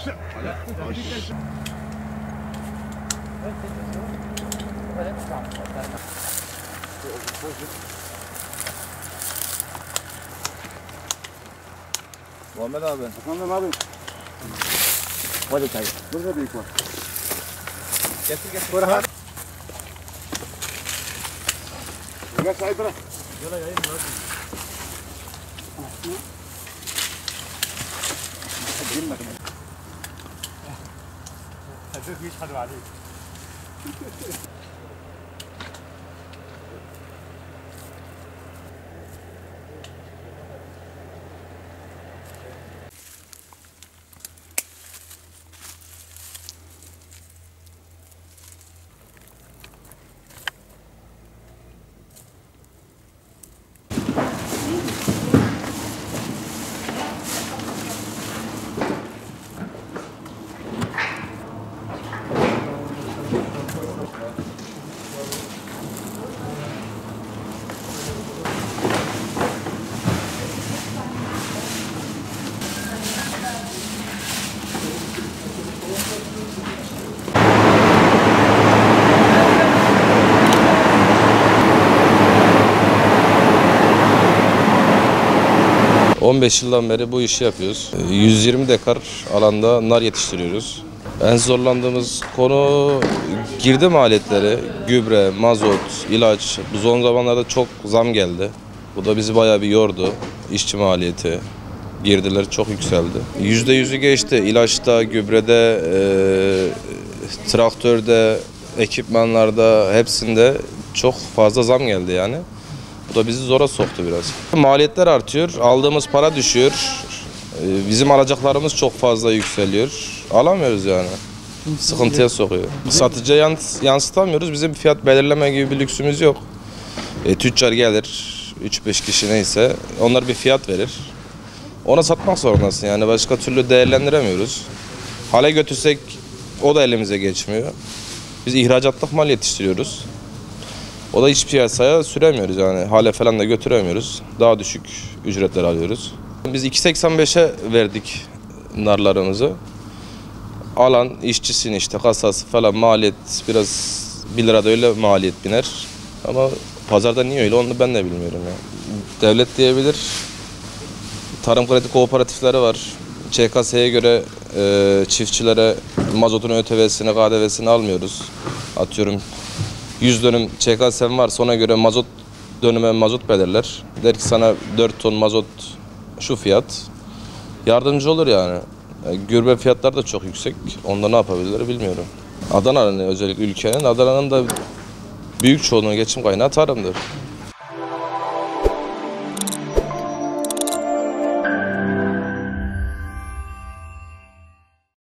Muhammed abi. Efendim abi. Hadi çay. Burada büyük var. Getir. Bırak. Gel çay bırak. Yola yayın var. Girme. Hadi يشهدوا عليك. ...15 yıldan beri bu işi yapıyoruz. 120 dekar alanda nar yetiştiriyoruz. En zorlandığımız konu girdi maliyetleri, gübre, mazot, ilaç. Bu son zamanlarda çok zam geldi. Bu da bizi bayağı bir yordu. İşçi maliyeti, girdiler çok yükseldi. %100'ü geçti. İlaçta, gübrede, traktörde, ekipmanlarda hepsinde çok fazla zam geldi yani. Bu da bizi zora soktu biraz. Maliyetler artıyor, aldığımız para düşüyor. Bizim alacaklarımız çok fazla yükseliyor. Alamıyoruz yani. Sıkıntıya sokuyor. Satıcıya yansıtamıyoruz. Bizim fiyat belirleme gibi bir lüksümüz yok. Tüccar gelir, 3-5 kişi neyse, onlar bir fiyat verir. Ona satmak zorundasın yani, başka türlü değerlendiremiyoruz. Hale götürsek o da elimize geçmiyor. Biz ihracatlık mal yetiştiriyoruz. O da hiç piyasaya süremiyoruz yani, hale falan da götüremiyoruz. Daha düşük ücretler alıyoruz. Biz 2.85'e verdik narlarımızı. Alan işçisini işte, kasası falan maliyet biraz 1 lira da öyle maliyet biner. Ama pazarda niye öyle onu ben de bilmiyorum ya. Devlet diyebilir. Tarım kredi kooperatifleri var. ÇKS'ye göre çiftçilere mazotun ÖTV'sini, KDV'sini almıyoruz. Atıyorum 100 dönüm ÇKS'm var, ona göre mazot dönüme mazot belirler. Der ki sana 4 ton mazot şu fiyat. Yardımcı olur yani. Gübre fiyatları da çok yüksek. Onda ne yapabilirler bilmiyorum. Adana'nın, özellikle ülkenin, Adana'nın da büyük çoğunluğu geçim kaynağı tarımdır.